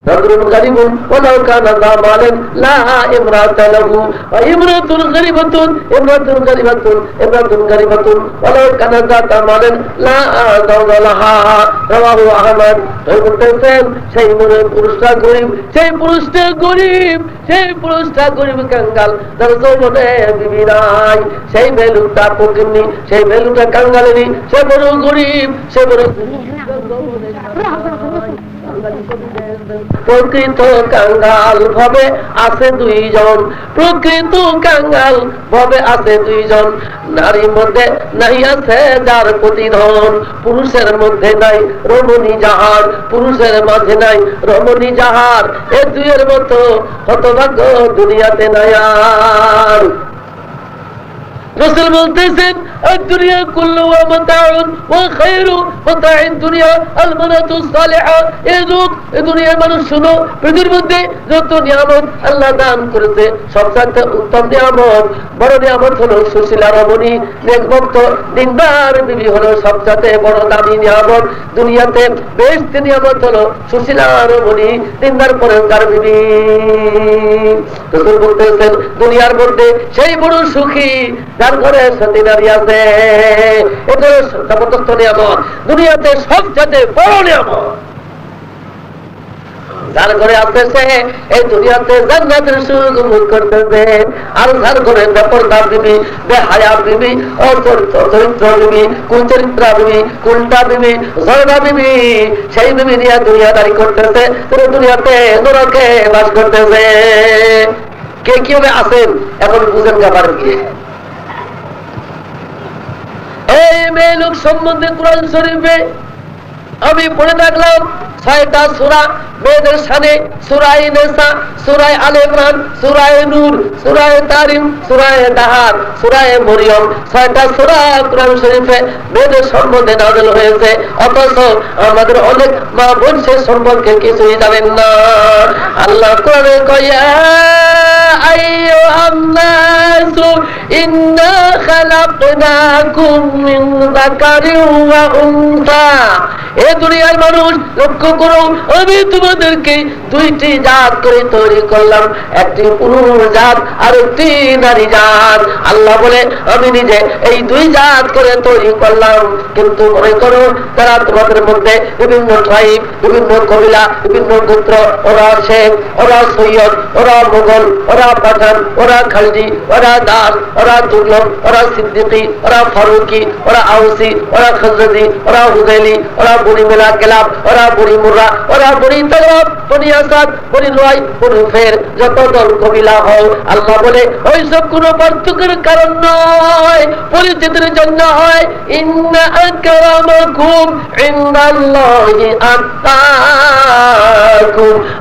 رجل غريب ولو كان ذا مال لا امرأة له وامرأة غريبة ولو كان ذات مال لا زوج لها رواه أحمد বলতেছেন সেই পুরুষটা গরিব কাঙ্গাল তার যৌবনে বিবি নাই সেই বেলুটা পকিনি সেই বেলুটা কাঙ্গালেরই সে বড় গরিব সে বড় প্রকৃত কাঙ্গাল ভাবে আছে দুইজন নারীর মধ্যে নাই আছে যার প্রতিধন পুরুষের মধ্যে নাই রমণী যাহার পুরুষের মাঝে নাই রমণী যাহার এ দুইয়ের মতো হতভাগ্য দুনিয়াতে নাই আর। রাসূল বলতেছেন الدنيا كلها متاع وخير متاع الدنيا المرأة الصالحة এই দুনিয়ার মানুষ শুনো পৃথিবীর মধ্যে যত নিয়ামত আল্লাহ দান করেছে সবচেয়ে উত্তম নিয়ামত বড় নিয়ামত হলো সুশীলা রমণী নেকভক্ত দিনদার বিবি হলো সবচেয়ে বড় দামি নিয়ামত দুনিয়াতে বেস্ট নিয়ামত হলো সুশীলা রমণী দিনদার পরেজগার বিবি। রাসূল বলতেছেন দুনিয়ার মধ্যে সেই বড় সুখী যার ঘরে সতী নারী আছে এটা জবরদস্ত নিয়ামত দুনিয়াতে সবচেয়ে বড় নিয়ামত যার ঘরে আছে সে এই দুনিয়াতে জান্নাতের সুখ ভোগ করতেছে আর যার ঘরে বেপরদা বিবি বেহায়া বিবি অচরিত্র বিবি কুচরিত্রা বিবি কুলটা বিবি জয়না বিবি সেই বিবি নিয়ে দুনিয়াদারি করতেছে দুনিয়াতে নরকে বাস করতেছে। কে কিভাবে আছেন এখন বুঝেন গাবার গিয়ে এই মেয়ে লোক সম্বন্ধে কোরআন শরীফে আমি পড়ে থাকলাম 6টা সূরা মেয়েদের শানে সূরা নিসা সূরা আলে ইমরান সূরা নূর সূরা তারিম সূরা দাহার সূরা মরিয়ম 6টা সূরা কোরআন শরীফে মেয়েদের সম্বন্ধে নাযিল হয়েছে অথচ আমাদের অনেক মা বোন সে সম্পর্কে কিছুই জানেন না। আল্লাহ কোরআনে কয় আইয়ুহান নাসু ইন্না খালাকনাকুম মিন যাকারিন ওয়া উনসা এ দুনিয়ার মানুষ লক্ষ্য করো আমি তোমাদেরকে দুইটি জাত করে তৈরি করলাম একটি পুরুষ জাত আর একটি নারী জাত। আল্লাহ বলে আমি নিজে এই দুই জাত করে তৈরি করলাম কিন্তু মনে করো তারা তোমাদের মধ্যে বিভিন্ন ট্রাইব বিভিন্ন কবিলা বিভিন্ন গোত্র ওরা শেখ ওরা সৈয়দ ওরা মুঘল ওরা পাঠান ওরা খালজি ওরা দাস ওরা তুগলক ওরা সিদ্দিকী ওরা ফারুকি ওরা আউসি ওরা খজরজি ওরা হুযাইলি ওরা বনি মেলা কেলাব ওরা বনি মুর্রা ওরা বনি তাগলব বনি আসাদ বনি লুয়াই বনি ফের যত দল কবিলা হও আল্লাহ বলে ওই সব কোনো পার্থক্যের কারণ নয় পরিচিতির জন্য হয় ইন্না আকরামাকুম ইনদাল্লাহি আতকাকুম।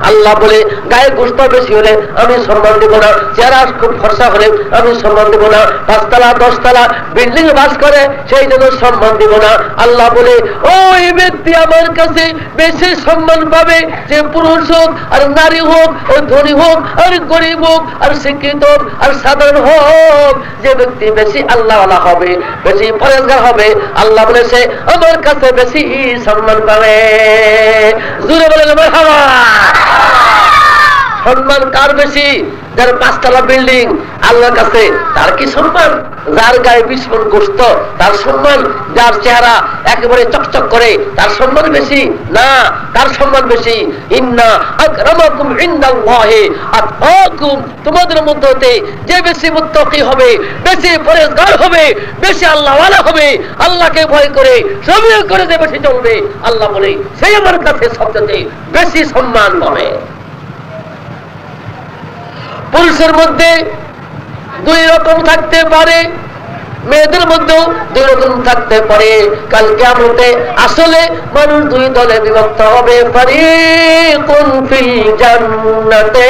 আল্লাহ বলে গায়ে গোশত বেশি হলে আমি সম্মান দেব না চেহারা খুব ফর্সা হলে আমি সম্মান দেব না 5 তলা 10 তলা বিল্ডিং বাস করে সেই জন্য সম্মান দেব না। আল্লাহ বলে ওই ব্যক্তি আমার কাছে বেশি সম্মান পাবে যে পুরুষ হোক আর নারী হোক আর ধনী হোক আর গরিব হোক আর শিক্ষিত হোক আর সাধারণ হোক যে ব্যক্তি বেশি আল্লাহওয়ালা হবে বেশি পরেজগার হবে আল্লাহ বলে সে আমার কাছে বেশি সম্মান পাবে। জোরে বলেন মারহাবা। সম্মান কার বেশি? যার 5 তলা বিল্ডিং আল্লাহর কাছে তার কি সম্মান? যার গায়ে 20 মণ গোশত তার সম্মান? যার চেহারা একেবারে চকচক করে তার সম্মান বেশি? না, তার সম্মান বেশি। ইন্না আকরামাকুম ইনদাল্লাহি আতকাকুম। তোমাদের মধ্যে যে বেশি মুত্তাকি হবে বেশি পরেজগার হবে বেশি আল্লাহওয়ালা হবে আল্লাহকে ভয় করে সবই করে যে বেশি চলবে আল্লাহ বলে সেই আমার কাছে সবচেয়ে বেশি সম্মান পাবে। পুরুষের মধ্যে 2 রকম থাকতে পারে মেয়েদের মধ্যেও 2 রকম থাকতে পারে। কাল কিয়ামতে আসলে মানুষ 2 দলে বিভক্ত হবে ফারিকুন ফিল জান্নাতে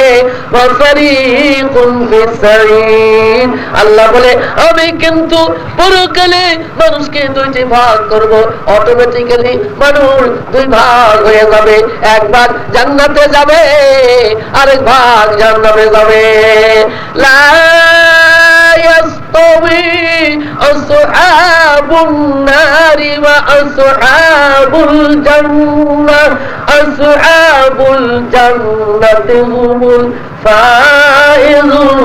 ওয়া ফারিকুন ফিস সাঈর। আল্লাহ বলে আমি কিন্তু পরকালে মানুষকে 2টি ভাগ করব অটোমেটিক্যালি মানুষ 2 ভাগ হয়ে যাবে এক ভাগ জান্নাতে যাবে আরেক ভাগ জাহান্নামে যাবে। লা يستوي أصحاب আসহাবুন নারি ওয়া আসহাবুল জান্নাহ আসহাবুল জান্নাতি হুমুল ফাইজুন।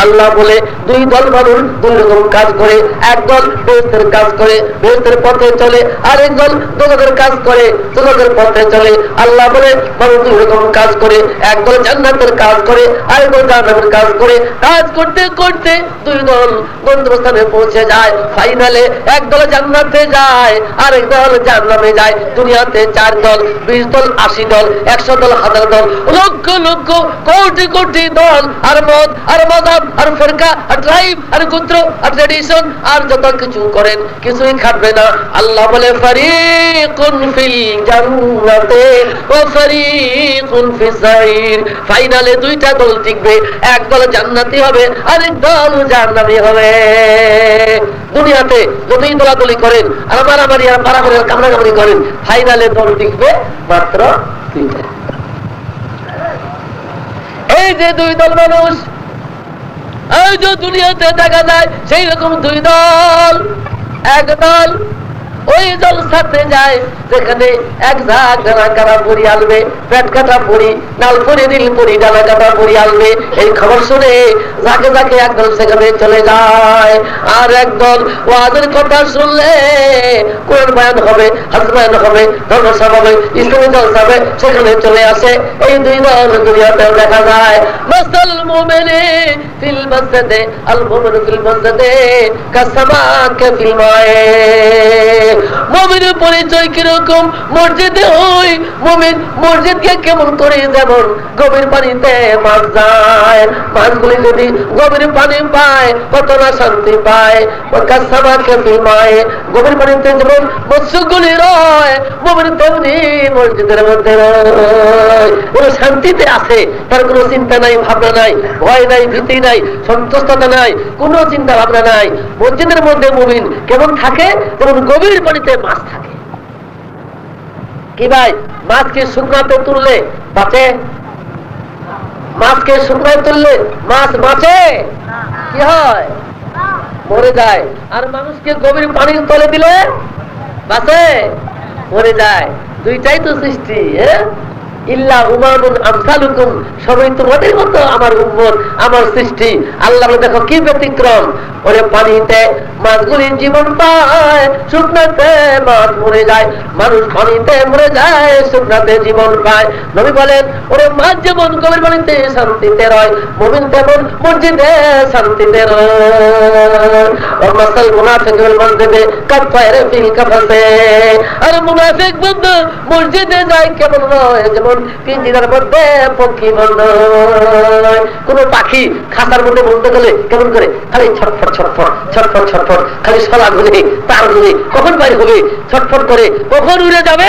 আল্লাহ বলে দুই দল মানুষ দুই রকম কাজ করে, এক দল বেহেশতের কাজ করে, বেহেশতের পথে চলে, আরেক দল দোজখের কাজ করে, দোজখের পথে চলে। আল্লাহ বলে মানুষ দুই রকম কাজ করে, এক দল জান্নাতের কাজ করে, আরেক দল জাহান্নামের কাজ করে। কাজ করতে করতে দুই দল গন্তব্যস্থানে পৌঁছে যায়। ফাইনালে এক দল জান্নাতে যায়, আরেক দল জাহান্নামে যায়। দুনিয়াতে 4 দল, 20 দল, 80 দল, 100 দল, 1000 দল, লক্ষ লক্ষ কোটি কোটি দল, আর মত আর মাযহাব আর ফিরকা আর ট্রাইব আর গোত্র আর ট্র্যাডিশন আর যত কিছু করেন কিছুই খাটবে না। আল্লাহ বলে ফারিকুন ফিল জান্নাতি ওয়া ফারিকুন ফিস সাইর। ফাইনালে দুইটা দল টিকবে, এক দল জান্নাতি হবে, আরেক দল জাহান্নামী হবে। দুনিয়াতে যতই দলাদলি করেন আর মারামারি আর মারামারি আর কামড়াকামড়ি করেন, ফাইনালে দল টিকবে মাত্র দুইটা। এই যে দুই দল মানুষ, এই যে দুনিয়াতে দেখা যায় সেই রকম দুই দল। এক দল ওই দল সাথে যায় যেখানে এক ঝাঁক ডানা কাটা পরি আলবে, পেট কাটা পরি, নাল পরি, নীল পরি, ডানা কাটা পরি আলবে। এই খবর শুনে ঝাঁকে ঝাঁকে একদল সেখানে চলে যায়। আর একদল ওয়াজের কথা শুনলে, কোরআন বয়ান হবে, হাদিস বয়ান হবে, ধর্মসভা হবে, ইসলামী জলসা হবে, সেখানে চলে আসে। এই দুই দল দুনিয়াতে দেখা যায়। মাসাল মুমিনি ফিল মাসজিদে আল মুমিনু ফিল মাসজিদে কাসামাকে ফিল মায়ে। মুমিনের পরিচয় কিরকম? মসজিদে ওই মুমিন মসজিদকে কেমন করে যেমন গভীর পানিতে মাছ যায়, মাছগুলি যদি গভীর পানি পায় কত না শান্তি পায়। কাসামাকে ফিল মায়ে, গভীর পানিতে যেমন মৎস্যগুলি রয়, মুমিন তেমনি মসজিদের মধ্যে রয়। কোনো শান্তিতে আছে, তার কোনো চিন্তা নাই, ভাবনা নাই, ভয় নাই, ভীতি নাই, সন্তুষ্টতা নাই, কোনো চিন্তা ভাবনা নাই। মসজিদের মধ্যে মুমিন কেমন থাকে? যেমন গভীর পানিতে মাছ থাকে। কি ভাই, মাছকে শুকনাতে তুললে বাঁচে? মাছকে শুকনায় তুললে মাছ বাঁচে? কি হয়? মরে যায়। আর মানুষকে গভীর পানির তলে দিলে বাঁচে? মরে যায়। দুইটাই তো সৃষ্টি। ইল্লা উমামুন আমসালুকুম, সবাই তোমাদের মতো আমার উম্মত, আমার সৃষ্টি। আল্লাহ দেখো কি ব্যতিক্রম। ওরে পানিতে মাছগুলি জীবন পায়, শুকনাতে মাছ মরে যায়। মানুষ পানিতে মরে যায়, শুকনাতে জীবন পায়। নবী বলেন ওরে মাছ যেমন গভীর পানিতে শান্তিতে রয়, মুমিন তেমন মসজিদে শান্তিতে রয়। মাসাল মুনাফিকুল মসজিদে কাফারে ফিল কাফাসে। আর মুনাফিক বন্ধু মসজিদে যায় কেমন নয়? যেমন পিঞ্জিরার মধ্যে পক্ষী বন্ধ। কোন পাখি খাঁচার মধ্যে বন্ধ করলে কেমন করে? খালি ছটফট ছটফট ছটফট ছটফট, খালি সলা ঘুরে তার ঘুরে, কখন বাইরে হবে ছটফট করে, কখন উড়ে যাবে,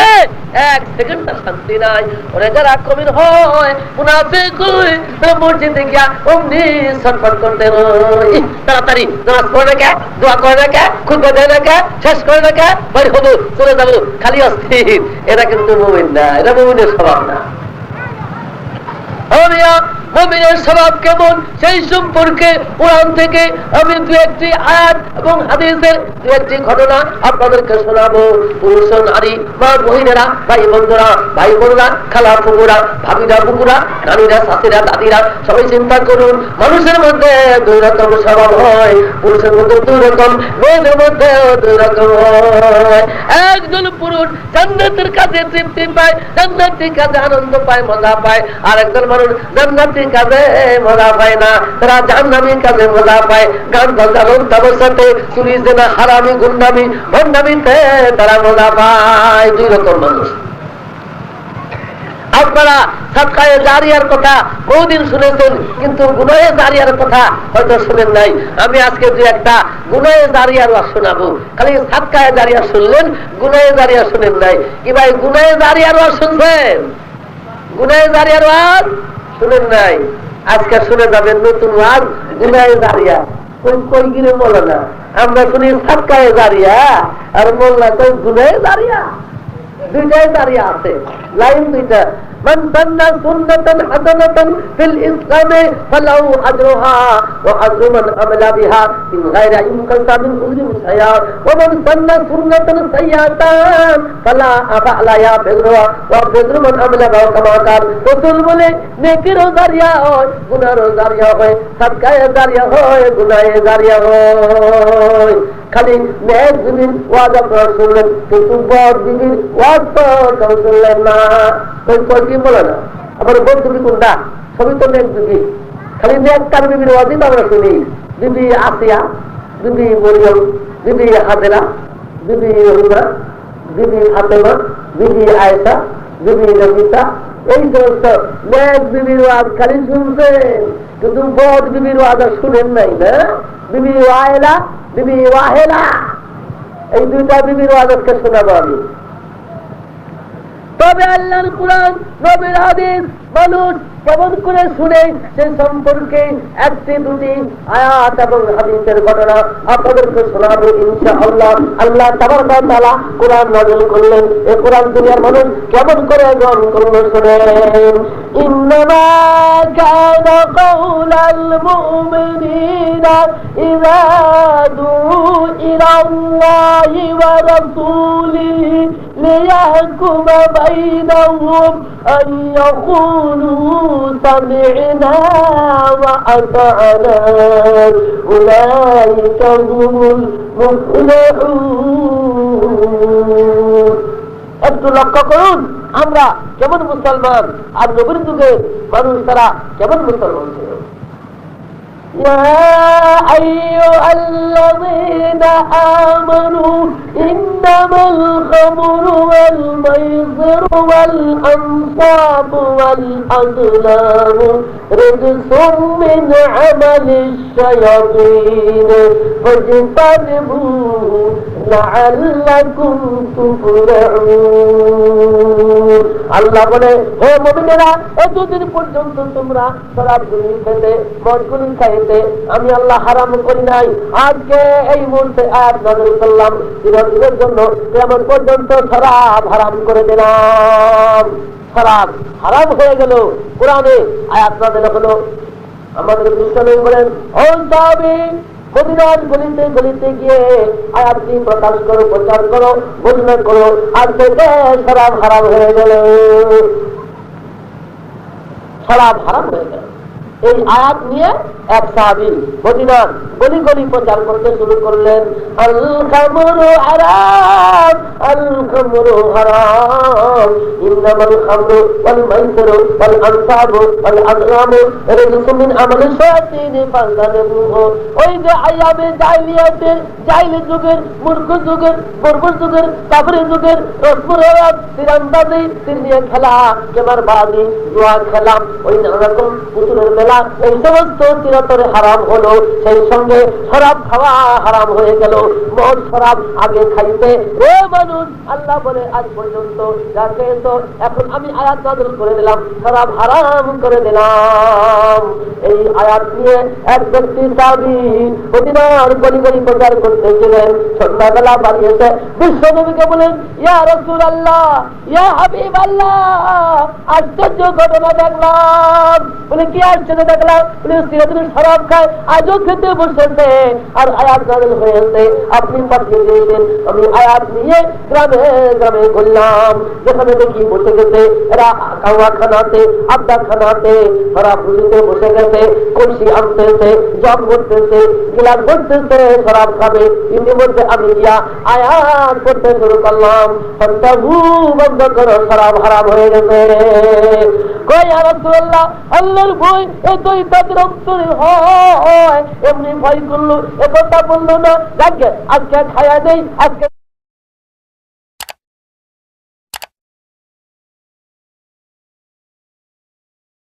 এক সেকেন্ড তার শান্তি নাই। ওরা যারা কবির হয়, মুনাফিক হয়, মসজিদে গিয়া অমনি ছটফট করতে রয়। তাড়াতাড়ি নামাজ পড়ে না কে, দোয়া করে না কে, খুতবা দেয় না কে, শেষ করে না কে, বাইরে হবো, চলে যাবো, খালি অস্থির। এরা কিন্তু মুমিন না, এরা মুমিনের স্বভাব না। মুমিনের স্বভাব কেমন সেই সম্পর্কে কোরআন থেকে আমি দু একটি আয়াত এবং হাদিসের দু একটি ঘটনা আপনাদেরকে শোনাবো। পুরুষ নারী, মা বহিনেরা, ভাই বন্ধুরা, ভাই বোনরা, খালা ফুকুরা, ভাবিরা বুকুরা, নানীরা, শাশুড়া, দাদিরা, সবাই চিন্তা করুন। মানুষের মধ্যে দুই রকম স্বভাব হয়, পুরুষের মধ্যে দুই রকম, মেয়েদের মধ্যে দুই রকম হয়। একজন পুরুষ জান্নাতের কাজে তৃপ্তি পায়, জান্নাতের কাজে আনন্দ পায়, মজা পায়। আর একজন মানুষ জান্নাতের কাজে মজা পায় না, তারা জাহান্নামীর কাজে মজা পায়। গান বাজানোর তামাশাতে, চুরি জেনা, হারামি, গুন্ডামি, ভণ্ডামিতে তারা মজা পায়। দুই রকম মানুষ। আপনারা সাদকায়ে জারিয়ার কথা বহুদিন শুনেছেন, কিন্তু গুনাহে জারিয়ার কথা হয়তো শুনেন নাই। আমি আজকে দু একটা গুনাহে জারিয়ার ওয়াজ শোনাবো। খালি সাদকায়ে জারিয়া শুনলেন, গুনাহে জারিয়া শুনেন নাই। কি ভাই, গুনাহে জারিয়ার ওয়াজ শুনছেন? গুনাহে জারিয়ার ওয়াজ শুনেন নাই? আজকে শুনে যাবেন নতুন ওয়াজ, গুনাহে জারিয়া। কই গিরে বলো না, আমরা শুনি সাদকায়ে জারিয়া, আর মোল্লা কই গুনাহে জারিয়া। দুইটাই জারিয়া আছে, লাইন দুইটা। মান সান্না সুন্নাতান হাসানাতান ফিল ইসলামে ফালাহু আজরুহা ওয়া আজরু মান আমালা বিহা মিন গায়রি ইনকাসাবিন উজরি সায়া ওয়া মান সান্না সুন্নাতান সাইয়াতান ফালা আলাইহা বিজরুহা ওয়া বিজরু মান আমালা বিহা কামা কাল। রাসূল বলে নেকিরও জারিয়া হয়, গুনাহরও জারিয়া হয়, সাদকায়ে জারিয়া হয়, গুনাহে জারিয়া হয়। খালি নেক বিবির ওয়াজ আপনারা শুনলেন, কিন্তু বদ বিবির ওয়াজ তো শুনলেন না। ওই কয়েকদিন বলে না আবার বদ বিবি কোনটা? সবই তো নেক বিবি। খালি নেককার বিবির ওয়াজই তো আমরা শুনি। বিবি আসিয়া, বিবি মরিয়ম, বিবি হাজেরা, বিবি রহিমা, বিবি ফাতেমা, বিবি আয়েশা, বিবি নফিসা, এই সমস্ত নেক বিবির ওয়াজ খালি শুনছেন, কিন্তু বদ বিবির ওয়াজ আর শুনেন নাই না। বিবি ওয়াহেলা, বিবি ওয়াহেলা, এই দুইটা বিবির ওয়াজকে শোনাবো আমি। তবে আল্লাহর কুরআন, নবীর হাদিস মানুষ কেমন করে শুনে সে সম্পর্কে একটি দুটি আয়াত এবং হাদিসের ঘটনা আপনাদেরকে শোনাবো ইনশাআল্লাহ। আল্লাহ তাবারক ওয়া তাআলা কুরআন নাযিল করলেন, এই কুরআন দুনিয়ার মানুষ কেমন করে গ্রহণ করলো শুনেন। ইন্নামা কানা কাওলাল মুমিনিনা ইযা দুউ ইলাল্লাহি ওয়া রাসূলিহি লিয়াহকুমা বাইনাহুম আন ইয়াকুলু سمعنا وأطعنا أولئك هم المفلحون। একটু লক্ষ্য করুন আমরা কেমন মুসলমান, আর নবীর যুগে মানুষ তারা কেমন মুসলমান ছিল। يا أيها الذين آمنوا إنما الخمر والميسر والأنصاب والأزلام رجس من عمل الشياطين فاجتنبوه لعلكم تفلحون। আল্লাহ বলে, হে মুমিনেরা, এতদিন পর্যন্ত তোমরা শরাবগুলি খেতে, মদগুলি খাইতে আমি আল্লাহ হারাম করি নাই। আজকে এই মুহূর্তে আয়াত নাযিল করলাম, চিরদিনের জন্য কিয়ামত পর্যন্ত শরাব হারাম করে দিলাম। শরাব হারাম হয়ে গেল, কোরআনে আয়াত নাযিল হলো। আমাদের বিশ্বনবী বলেন, ও সাহাবী, মদিনার গলিতে গলিতে গিয়ে আয়াতটি প্রকাশ করো, প্রচার করো, ঘোষণা করো, আজ থেকে শরাব হারাম হয়ে গেল। শরাব হারাম হয়ে গেল। এই আয়াত নিয়ে এক সাহাবী মদিনার গলি গলি প্রচার করতে শুরু করলেন, আল খামরু হারাম, আল খামরু হারাম, ইন্নামাল খামরু ওয়াল মাইসিরু ওয়াল আনসাবু ওয়াল আজলামু রিজসুম মিন আমালি শায়াতিন ফাজতানিবুহু। ওই যে আয়ামে জাহিলিয়াতের, জাহিলি যুগের, মূর্খ যুগের, বর্বর যুগের, কাফির যুগের রসমুরাত, তীরন্দাজি, তীর নিয়ে খেলা, কেমারবাজি, জুয়া খেলা, ওই নানা রকম পুতুলের মেলা, এই সমস্ত চিরতরে হারাম হলো। সেই সঙ্গে শরাব খাওয়া হারাম হয়ে গেল। মদ শরাব আগে খাইতে রে মানুষ, আল্লাহ বলে আজ পর্যন্ত যাকে তো এখন আমি আয়াত নাযিল করে দিলাম, শরাব হারাম করে দিলাম। এই আয়াত নিয়ে এক ব্যক্তি সাহাবী মদিনার গলি গলি প্রচার করতেছিলেন। সন্ধ্যাবেলা বাড়ি এসে বিশ্বনবীকে বলেন, ইয়া রাসূলুল্লাহ, ইয়া হাবিবাল্লাহ, আশ্চর্য ঘটনা দেখলাম। বলে, কি আশ্চর্য দেখলাম? বলে, চিরদিন শরাব খায়, আজও খেতে বসেছে, আর আয়াত নাযিল হয়েছে, আপনি পাঠিয়ে দিয়েছেন। আমি আয়াত নিয়ে গ্রামে গ্রামে ঘুরলাম, যেখানে দেখি বসে গেছে এরা কাওয়া খানাতে, আড্ডা খানাতে, শরাব বুঝিতে বসে গেছে, কলসি আনতেছে, জগ ভরতেছে, গিলাস ভরতেছে, শরাব খাবে। ইতিমধ্যে আমি গিয়া আয়াত করতে শুরু করলাম, ফান্তাহু, বন্ধ করো, শরাব হারাম হয়ে গেছে। কই ইয়া রাসূলুল্লাহ, আল্লাহর ভয় এতই তাদের অন্তরে হয়, এমনি ভয় করলো, একথা বললো না, আজকে খায়া দেই, আজকে